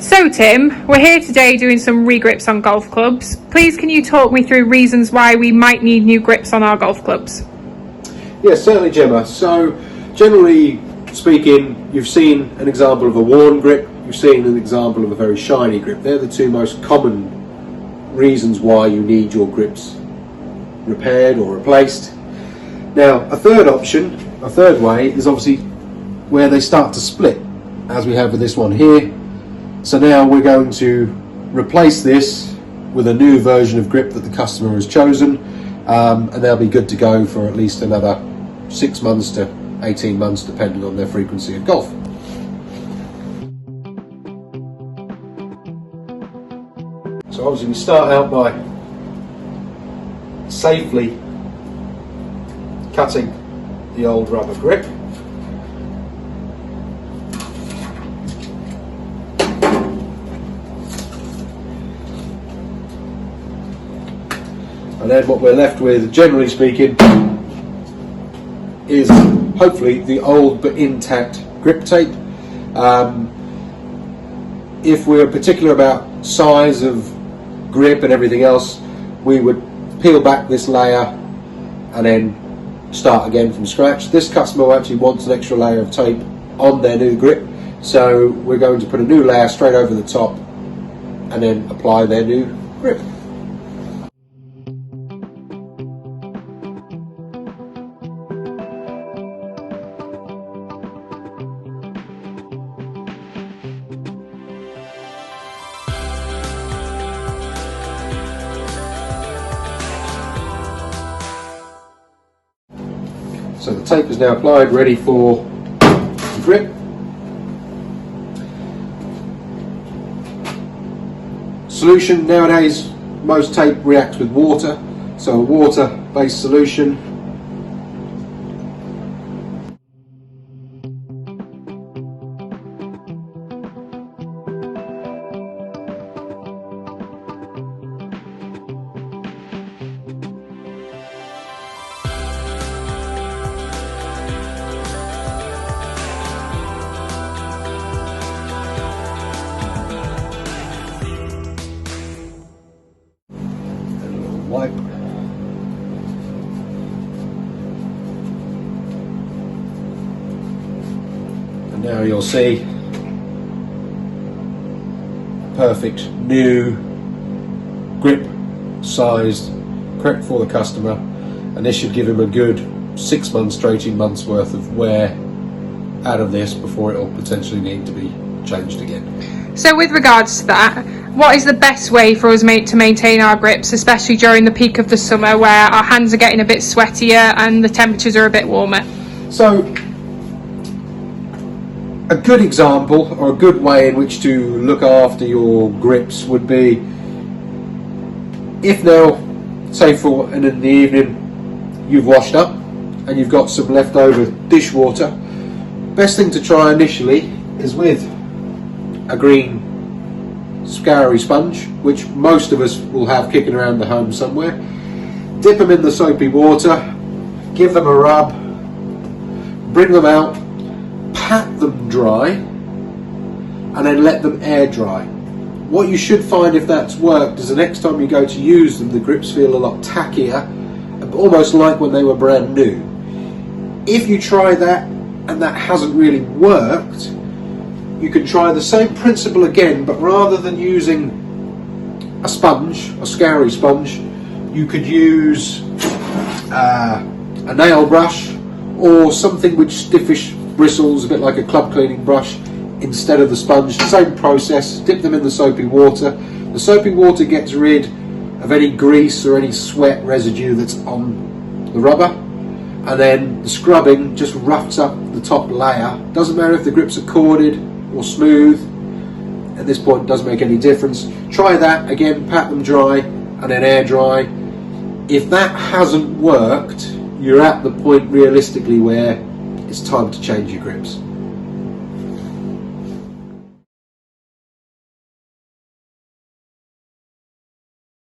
So Tim, we're here today doing some re-grips on golf clubs. Please can you talk me through reasons why we might need new grips on our golf clubs? Yes, certainly Gemma. So generally speaking, you've seen an example of a worn grip, you've seen an example of a very shiny grip. They're the two most common reasons why you need your grips repaired or replaced. Now a third option, a third way, is obviously where they start to split, as we have with this one here. So now we're going to replace this with a new version of grip that the customer has chosen, and they'll be good to go for at least another 6 months to 18 months depending on their frequency of golf. So obviously we start out by safely cutting the old rubber grip. And then what we're left with, generally speaking, is hopefully the old but intact grip tape. If we're particular about size of grip and everything else, we would peel back this layer and then start again from scratch. This customer actually wants an extra layer of tape on their new grip, so we're going to put a new layer straight over the top and then apply their new grip. So the tape is now applied, ready for the grip. Solution nowadays, most tape reacts with water, so a water-based solution. Wipe. And now you'll see perfect new grip sized, correct for the customer, and this should give him a good 6 months to 18 months worth of wear out of this before it will potentially need to be changed again. So with regards to that, what is the best way for us to maintain our grips, especially during the peak of the summer where our hands are getting a bit sweatier and the temperatures are a bit warmer? So a good example or a good way in which to look after your grips would be, if now, say and in the evening you've washed up and you've got some leftover dishwater, best thing to try initially is with a green scoury sponge, which most of us will have kicking around the home somewhere. Dip them in the soapy water, give them a rub, bring them out, pat them dry, and then let them air dry. What you should find, if that's worked, is the next time you go to use them, the grips feel a lot tackier, almost like when they were brand new. If you try that and that hasn't really worked, you can try the same principle again, but rather than using a sponge, a scoury sponge, you could use a nail brush or something with stiffish bristles, a bit like a club cleaning brush, instead of the sponge. Same process, dip them in the soapy water. The soapy water gets rid of any grease or any sweat residue that's on the rubber, and then the scrubbing just roughs up the top layer. Doesn't matter if the grips are corded or smooth, at this point it doesn't make any difference. Try that again, pat them dry and then air dry. If that hasn't worked, you're at the point realistically where it's time to change your grips.